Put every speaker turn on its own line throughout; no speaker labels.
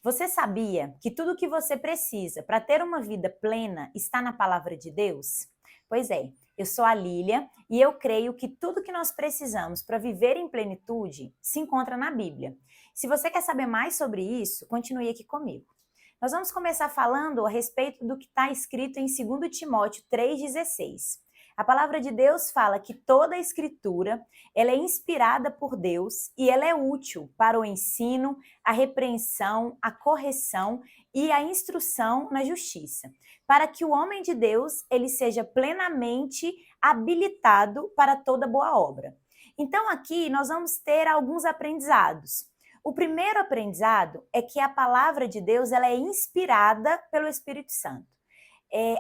Você sabia que tudo o que você precisa para ter uma vida plena está na palavra de Deus? Pois é, eu sou a Lília e eu creio que tudo que nós precisamos para viver em plenitude se encontra na Bíblia. Se você quer saber mais sobre isso, continue aqui comigo. Nós vamos começar falando a respeito do que está escrito em 2 Timóteo 3,16. A palavra de Deus fala que toda a escritura ela é inspirada por Deus e ela é útil para o ensino, a repreensão, a correção e a instrução na justiça, para que o homem de Deus ele seja plenamente habilitado para toda boa obra. Então aqui nós vamos ter alguns aprendizados. O primeiro aprendizado é que a palavra de Deus ela é inspirada pelo Espírito Santo.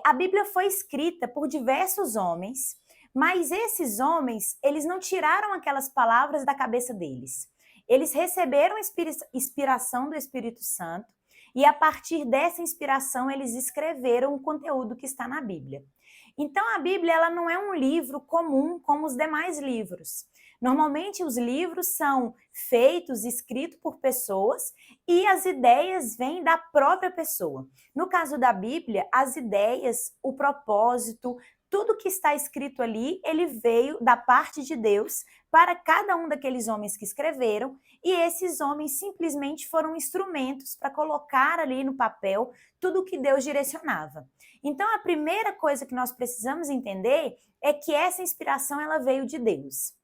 A Bíblia foi escrita por diversos homens, mas esses homens, eles não tiraram aquelas palavras da cabeça deles. Eles receberam inspiração do Espírito Santo e a partir dessa inspiração eles escreveram o conteúdo que está na Bíblia. Então a Bíblia ela não é um livro comum como os demais livros. Normalmente os livros são feitos, escritos por pessoas e as ideias vêm da própria pessoa. No caso da Bíblia, as ideias, o propósito, tudo que está escrito ali, ele veio da parte de Deus para cada um daqueles homens que escreveram e esses homens simplesmente foram instrumentos para colocar ali no papel tudo o que Deus direcionava. Então a primeira coisa que nós precisamos entender é que essa inspiração ela veio de Deus.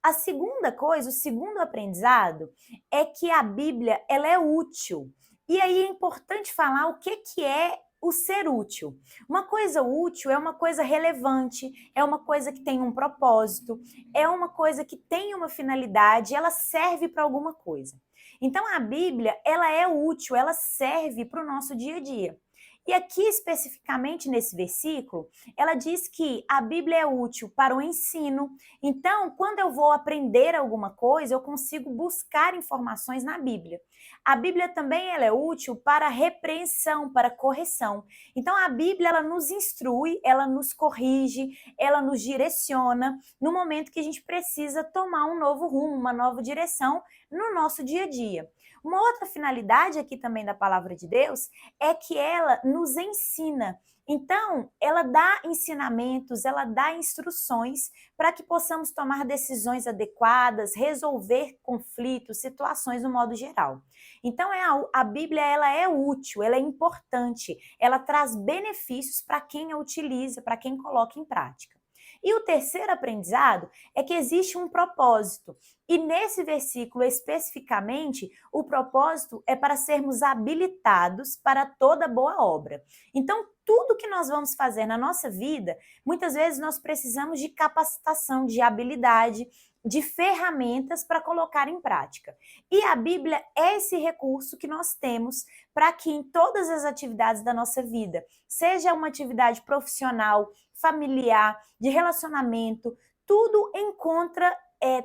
A segunda coisa, o segundo aprendizado, é que a Bíblia ela é útil. E aí é importante falar o que é o ser útil. Uma coisa útil é uma coisa relevante, é uma coisa que tem um propósito, é uma coisa que tem uma finalidade, ela serve para alguma coisa. Então a Bíblia ela é útil, ela serve para o nosso dia a dia. E aqui, especificamente nesse versículo, ela diz que a Bíblia é útil para o ensino. Então, quando eu vou aprender alguma coisa, eu consigo buscar informações na Bíblia. A Bíblia também ela é útil para repreensão, para correção. Então, a Bíblia ela nos instrui, ela nos corrige, ela nos direciona no momento que a gente precisa tomar um novo rumo, uma nova direção no nosso dia a dia. Uma outra finalidade aqui também da palavra de Deus é que ela nos ensina. Então, ela dá ensinamentos, ela dá instruções para que possamos tomar decisões adequadas, resolver conflitos, situações no modo geral. Então, a Bíblia ela é útil, ela é importante, ela traz benefícios para quem a utiliza, para quem coloca em prática. E o terceiro aprendizado é que existe um propósito. E nesse versículo especificamente, o propósito é para sermos habilitados para toda boa obra. Então, tudo que nós vamos fazer na nossa vida, muitas vezes nós precisamos de capacitação, de habilidade, de ferramentas para colocar em prática. E a Bíblia é esse recurso que nós temos para que em todas as atividades da nossa vida, seja uma atividade profissional, familiar, de relacionamento, tudo encontra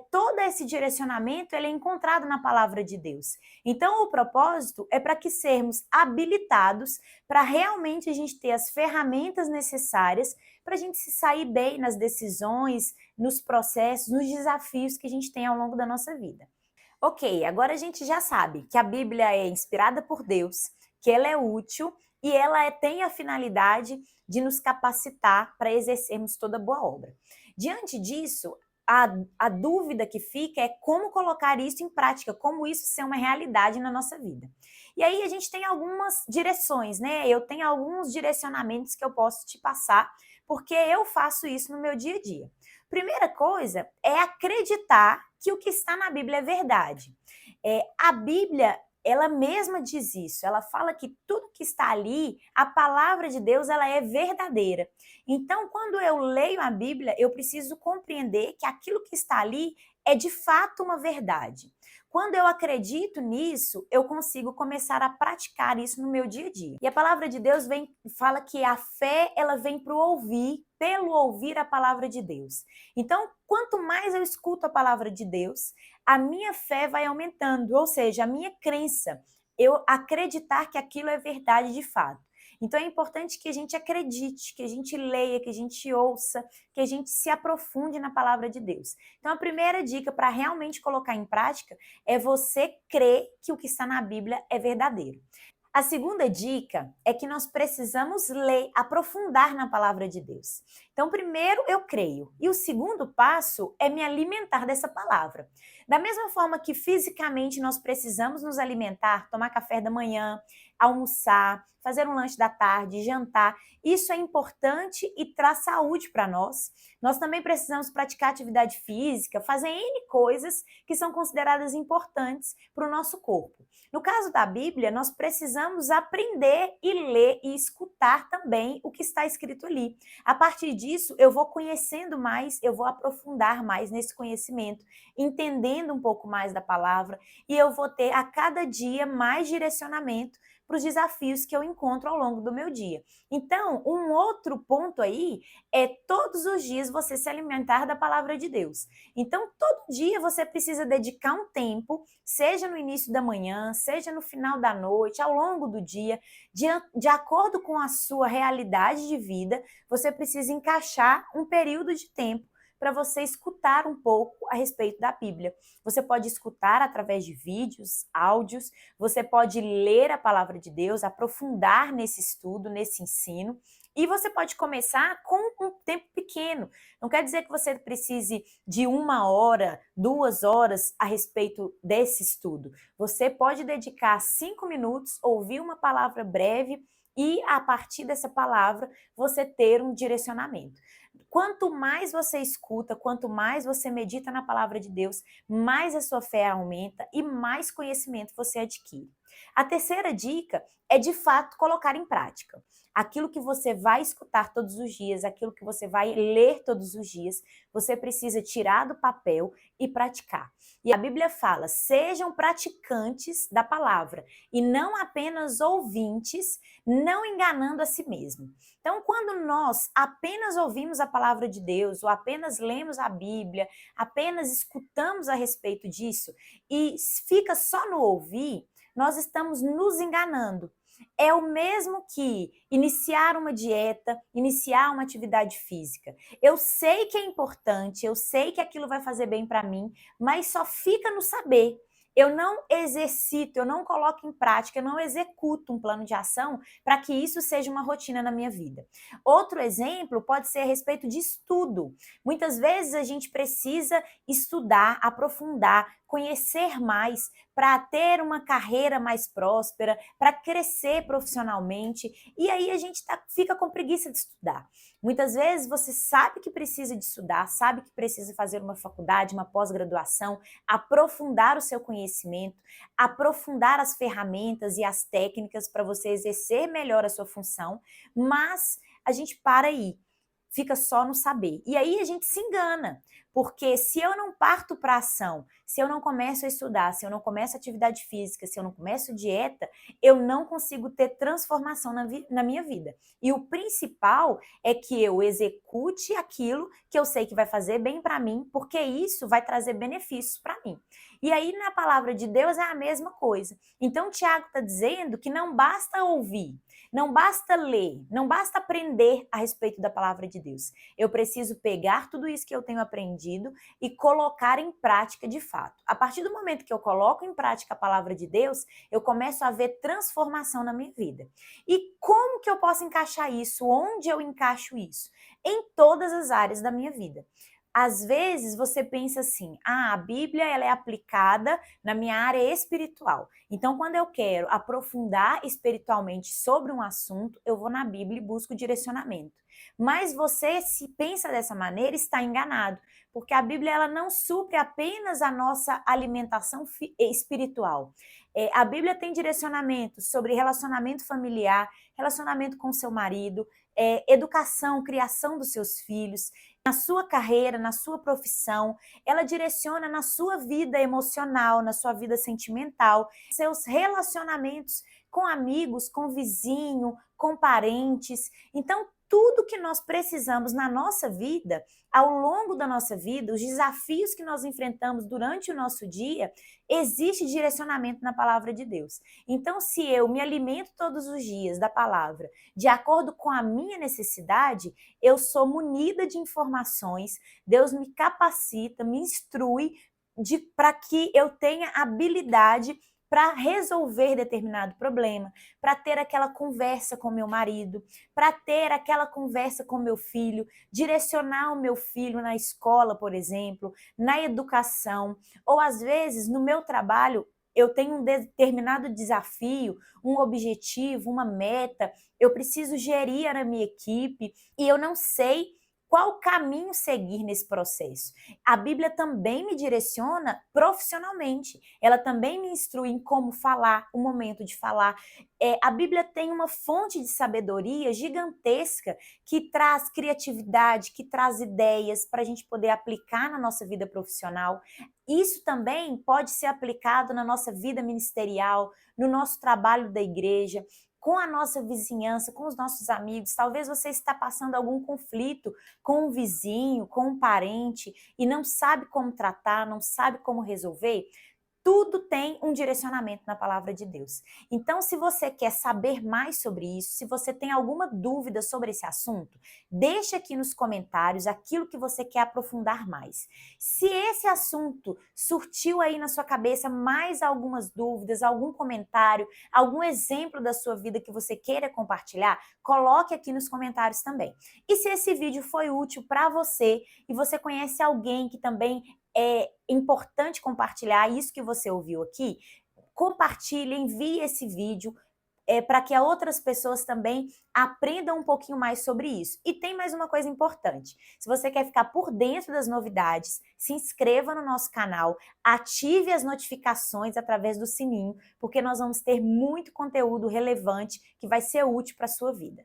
todo esse direcionamento ele é encontrado na palavra de Deus. Então, o propósito é para que sermos habilitados para realmente a gente ter as ferramentas necessárias para a gente se sair bem nas decisões, nos processos, nos desafios que a gente tem ao longo da nossa vida. Ok, agora a gente já sabe que a Bíblia é inspirada por Deus, que ela é útil e ela tem a finalidade de nos capacitar para exercermos toda boa obra. Diante disso, a dúvida que fica é como colocar isso em prática, como isso ser uma realidade na nossa vida. E aí a gente tem algumas direções, né? Eu tenho alguns direcionamentos que eu posso te passar, porque eu faço isso no meu dia a dia. Primeira coisa é acreditar que o que está na Bíblia é verdade. A Bíblia ela mesma diz isso, ela fala que tudo que está ali, a palavra de Deus, ela é verdadeira. Então, quando eu leio a Bíblia, eu preciso compreender que aquilo que está ali é de fato uma verdade. Quando eu acredito nisso, eu consigo começar a praticar isso no meu dia a dia. E a palavra de Deus fala que a fé, ela vem para o ouvir, pelo ouvir a palavra de Deus. Então, quanto mais eu escuto a palavra de Deus, a minha fé vai aumentando, ou seja, a minha crença, eu acreditar que aquilo é verdade de fato. Então é importante que a gente acredite, que a gente leia, que a gente ouça, que a gente se aprofunde na palavra de Deus. Então a primeira dica para realmente colocar em prática é você crer que o que está na Bíblia é verdadeiro. A segunda dica é que nós precisamos ler, aprofundar na palavra de Deus. Então, primeiro eu creio, e o segundo passo é me alimentar dessa palavra. Da mesma forma que fisicamente nós precisamos nos alimentar, tomar café da manhã, almoçar, fazer um lanche da tarde, jantar, isso é importante e traz saúde para nós. Nós também precisamos praticar atividade física, fazer N coisas que são consideradas importantes para o nosso corpo. No caso da Bíblia, nós precisamos aprender e ler e escutar também o que está escrito ali. A partir disso, eu vou conhecendo mais, eu vou aprofundar mais nesse conhecimento, entendendo um pouco mais da palavra, e eu vou ter a cada dia mais direcionamento para os desafios que eu encontro ao longo do meu dia. Então, um outro ponto aí é todos os dias você se alimentar da palavra de Deus. Então, todo dia você precisa dedicar um tempo, seja no início da manhã, seja no final da noite, ao longo do dia, de acordo com a sua realidade de vida, você precisa encaixar um período de tempo para você escutar um pouco a respeito da Bíblia. Você pode escutar através de vídeos, áudios, você pode ler a palavra de Deus, aprofundar nesse estudo, nesse ensino, e você pode começar com um tempo pequeno. Não quer dizer que você precise de 1 hora, 2 horas a respeito desse estudo. Você pode dedicar 5 minutos, ouvir uma palavra breve e, a partir dessa palavra, você ter um direcionamento. Quanto mais você escuta, quanto mais você medita na palavra de Deus, mais a sua fé aumenta e mais conhecimento você adquire. A terceira dica é, de fato, colocar em prática. Aquilo que você vai escutar todos os dias, aquilo que você vai ler todos os dias, você precisa tirar do papel e praticar. E a Bíblia fala, sejam praticantes da palavra e não apenas ouvintes, não enganando a si mesmo. Então, quando nós apenas ouvimos a palavra de Deus, ou apenas lemos a Bíblia, apenas escutamos a respeito disso, e fica só no ouvir, nós estamos nos enganando. É o mesmo que iniciar uma dieta, iniciar uma atividade física. Eu sei que é importante, eu sei que aquilo vai fazer bem para mim, mas só fica no saber. Eu não exercito, eu não coloco em prática, eu não executo um plano de ação para que isso seja uma rotina na minha vida. Outro exemplo pode ser a respeito de estudo. Muitas vezes a gente precisa estudar, aprofundar, conhecer mais para ter uma carreira mais próspera, para crescer profissionalmente, e aí a gente fica com preguiça de estudar. Muitas vezes você sabe que precisa de estudar, sabe que precisa fazer uma faculdade, uma pós-graduação, aprofundar o seu conhecimento, aprofundar as ferramentas e as técnicas para você exercer melhor a sua função, mas a gente para aí, fica só no saber. E aí a gente se engana, porque se eu não parto para a ação, se eu não começo a estudar, se eu não começo atividade física, se eu não começo dieta, eu não consigo ter transformação na minha vida. E o principal é que eu execute aquilo que eu sei que vai fazer bem para mim, porque isso vai trazer benefícios para mim. E aí na palavra de Deus é a mesma coisa. Então Tiago está dizendo que não basta ouvir, não basta ler, não basta aprender a respeito da palavra de Deus. Eu preciso pegar tudo isso que eu tenho aprendido e colocar em prática de fato. A partir do momento que eu coloco em prática a palavra de Deus, eu começo a ver transformação na minha vida. E como que eu posso encaixar isso? Onde eu encaixo isso? Em todas as áreas da minha vida. Às vezes você pensa assim, a Bíblia ela é aplicada na minha área espiritual. Então, quando eu quero aprofundar espiritualmente sobre um assunto, eu vou na Bíblia e busco direcionamento. Mas você, se pensa dessa maneira, está enganado, porque a Bíblia ela não supre apenas a nossa alimentação espiritual. A Bíblia tem direcionamento sobre relacionamento familiar, relacionamento com seu marido, educação, criação dos seus filhos, na sua carreira, na sua profissão, ela direciona na sua vida emocional, na sua vida sentimental, seus relacionamentos com amigos, com vizinho, com parentes. Então, tudo que nós precisamos na nossa vida, ao longo da nossa vida, os desafios que nós enfrentamos durante o nosso dia, existe direcionamento na palavra de Deus. Então, se eu me alimento todos os dias da palavra, de acordo com a minha necessidade, eu sou munida de informações, Deus me capacita, me instrui para que eu tenha habilidade para resolver determinado problema, para ter aquela conversa com meu marido, para ter aquela conversa com meu filho, direcionar o meu filho na escola, por exemplo, na educação, ou às vezes no meu trabalho eu tenho um determinado desafio, um objetivo, uma meta, eu preciso gerir a minha equipe e eu não sei qual caminho seguir nesse processo. A Bíblia também me direciona profissionalmente. Ela também me instrui em como falar, o momento de falar. A Bíblia tem uma fonte de sabedoria gigantesca que traz criatividade, que traz ideias para a gente poder aplicar na nossa vida profissional. Isso também pode ser aplicado na nossa vida ministerial, no nosso trabalho da igreja, com a nossa vizinhança, com os nossos amigos. Talvez você está passando algum conflito com um vizinho, com um parente e não sabe como tratar, não sabe como resolver. Tudo tem um direcionamento na palavra de Deus. Então, se você quer saber mais sobre isso, se você tem alguma dúvida sobre esse assunto, deixa aqui nos comentários aquilo que você quer aprofundar mais. Se esse assunto surtiu aí na sua cabeça mais algumas dúvidas, algum comentário, algum exemplo da sua vida que você queira compartilhar, coloque aqui nos comentários também. E se esse vídeo foi útil para você e você conhece alguém que também é importante compartilhar isso que você ouviu aqui, compartilhe, envie esse vídeo para que outras pessoas também aprendam um pouquinho mais sobre isso. E tem mais uma coisa importante, se você quer ficar por dentro das novidades, se inscreva no nosso canal, ative as notificações através do sininho, porque nós vamos ter muito conteúdo relevante que vai ser útil para a sua vida.